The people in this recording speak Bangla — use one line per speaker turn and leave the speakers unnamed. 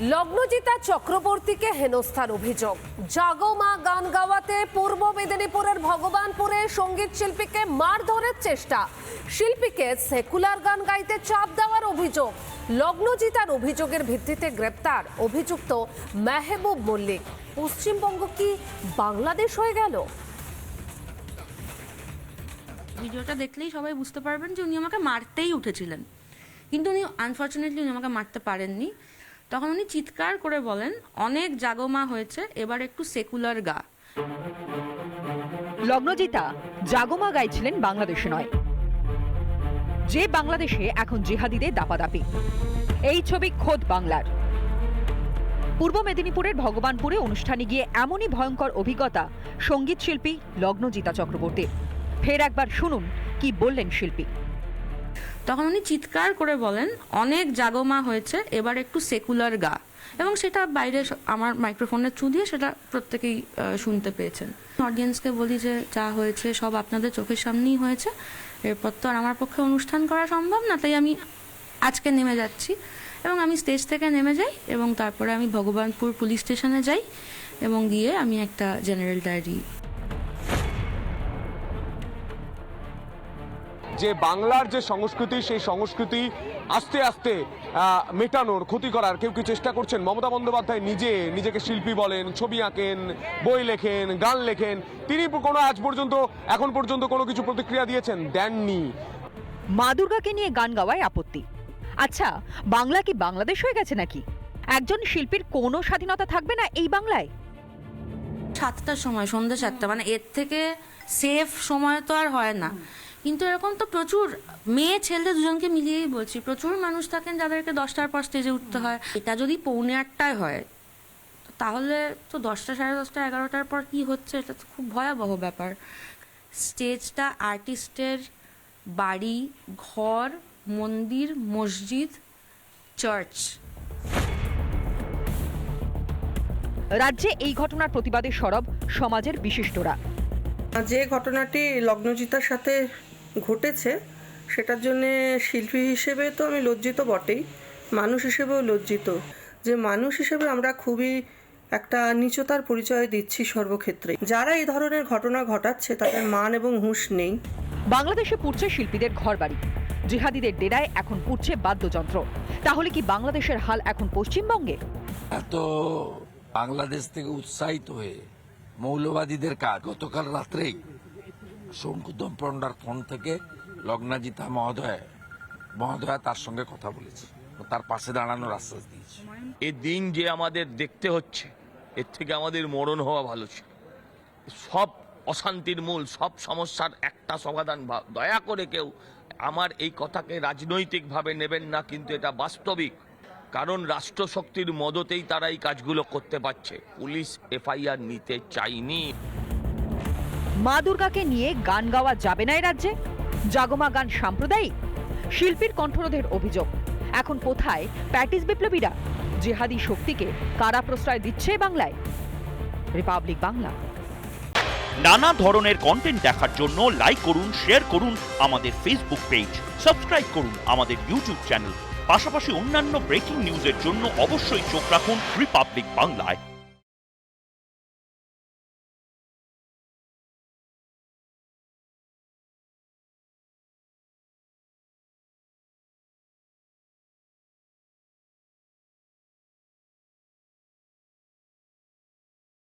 লগ্নজিতা চক্রবর্তীকে হেনস্থার অভিযোগ। জাগো মা গান গাওয়াতে পূর্ব মেদিনীপুরের ভগবানপুরে সঙ্গীত শিল্পীকে মারধরের চেষ্টা, শিল্পীকে সেকুলার গান গাইতে চাপ দেওয়ার অভিযোগ। লগ্নজিতার অভিযোগের ভিত্তিতে গ্রেপ্তার অভিযুক্ত মেহবুব মল্লিক। পশ্চিমবঙ্গ কি বাংলাদেশ হয়ে গেল?
ভিডিওটা দেখলেই সবাই বুঝতে পারবেন যে উনি আমাকে মারতেই উঠেছিলেন, কিন্তু উনি আনফর্চুনেটলি উনি আমাকে মারতে পারেননি। তখন উনি চিৎকার করে বলেন, অনেক জাগমা হয়েছে, এবার একটু সেকুলার গা।
লগ্নজিতা জাগমা গাইছিলেন বাংলাদেশে নয়, যে বাংলাদেশে এখন জিহাদিদের দাপাদাপি। এই ছবি খোদ বাংলার। পূর্ব মেদিনীপুরের ভগবানপুরে অনুষ্ঠানে গিয়ে এমনই ভয়ঙ্কর অভিজ্ঞতা সঙ্গীত শিল্পী লগ্নজিতা চক্রবর্তীর। ফের একবার শুনুন কি বললেন শিল্পী।
তখন উনি চিৎকার করে বলেন, অনেক জাগমা হয়েছে, এবার একটু সেকুলার গা। এবং সেটা বাইরে আমার মাইক্রোফোনের থ্রু দিয়ে সেটা প্রত্যেকেই শুনতে পেয়েছেন। অডিয়েন্সকে বলি যে যা হয়েছে সব আপনাদের চোখের সামনেই হয়েছে, এরপর তো আর আমার পক্ষে অনুষ্ঠান করা সম্ভব না, তাই আমি আজকে নেমে যাচ্ছি। এবং আমি স্টেজ থেকে নেমে যাই এবং তারপরে আমি ভগবানপুর পুলিশ স্টেশনে যাই এবং গিয়ে আমি একটা জেনারেল ডায়েরি।
যে বাংলার যে সংস্কৃতি, সেই সংস্কৃতি আস্তে আস্তে মেটানোর, ক্ষতি করার কেউ কি চেষ্টা করছেন? মমতা বন্দ্যোপাধ্যায় নিজেকে শিল্পী বলেন, ছবি আঁকেন, বই লেখেন, গান লেখেন। তিনি এখন পর্যন্ত কোনো কিছু প্রতিক্রিয়া দিয়েছেন? দেননি।
মা দুর্গাকে নিয়ে গান গাওয়ায় আপত্তি। আচ্ছা, বাংলা কি বাংলাদেশ হয়ে গেছে নাকি? একজন শিল্পীর কোনো স্বাধীনতা থাকবে না এই বাংলায়?
7টার সময়, সন্ধ্যে 7টা, মানে এর থেকে সেফ সময় তো আর হয় না। কিন্তু এরকম তো প্রচুর মেয়ে ছেলে দুজনকে মিলিয়েই বলছি, প্রচুর মানুষ থাকেন যাদেরকে 10টার পর স্টেজে উঠতে হয়। এটা যদি 7:45 হয়, তাহলে তো 10টা, 10:30, 11টার পর কি হচ্ছে, এটা তো খুব ভয়াবহ ব্যাপার। স্টেজটা আর্টিস্টের বাড়ি, ঘর, মন্দির, মসজিদ, চার্চ।
রাজ্যে এই ঘটনার প্রতিবাদে সরব সমাজের বিশিষ্টরা।
যে ঘটনাটি লগ্নজিতার সাথে ঘটেছে সেটার জন্য শিল্পী হিসেবে তো আমি লজ্জিত বটেই, মানুষ হিসেবেও লজ্জিত। যে মানুষ হিসেবে আমরা খুবই একটা নীচতার পরিচয় দিচ্ছি সর্বক্ষেত্রে। যারা এই ধরনের ঘটনা ঘটাচ্ছে তাদের মান এবং হুঁশ নেই।
বাংলাদেশে পুড়ছে শিল্পীদের ঘরবাড়ি, জিহাদিদের ডেরায় এখন পুড়ছে বাদ্যযন্ত্র। তাহলে কি বাংলাদেশের হাল এখন পশ্চিমবঙ্গে?
এত বাংলাদেশ থেকে উৎসাহিত হয়ে মৌলবাদীদের কাজ। গতকাল রাত্রেই শঙ্কুতম পণ্ডার ফোন থেকে লগ্নজিতা মহোদয়া তার সঙ্গে কথা বলেছে, তার পাশে দাঁড়ানোর আশ্বাস দিয়েছে।
এই দিন যে আমাদের দেখতে হচ্ছে, এর থেকে আমাদের মরণ হওয়া ভালো ছিল। সব অশান্তির মূল, সব সমস্যার একটা সমাধান। দয়া করে কেউ আমার এই কথাকে রাজনৈতিকভাবে নেবেন না, কিন্তু এটা বাস্তবিক। কারণ রাষ্ট্রশক্তির মদতেই তারা এই কাজগুলো করতে পারছে। পুলিশ এফআইআর নিতে চায়নি।
মা দুর্গাকে নিয়ে গান গাওয়া যাবে না এই রাজ্যে? জাগমা গান সাম্প্রদায়িক? শিল্পীর কণ্ঠরোধের অভিযোগ। এখন কোথায় প্যাটিস বিপ্লবীরা? জিহাদি শক্তিকে কারা প্রশ্রয় দিচ্ছে বাংলায়? রিপাবলিক বাংলা।
নানা ধরনের কন্টেন্ট দেখার জন্য লাইক করুন, শেয়ার করুন আমাদের ফেসবুক পেজ, সাবস্ক্রাইব করুন আমাদের ইউটিউব চ্যানেল। পাশাপাশি অন্যান্য ব্রেকিং নিউজের জন্য অবশ্যই চোখ রাখুন রিপাবলিক বাংলায়।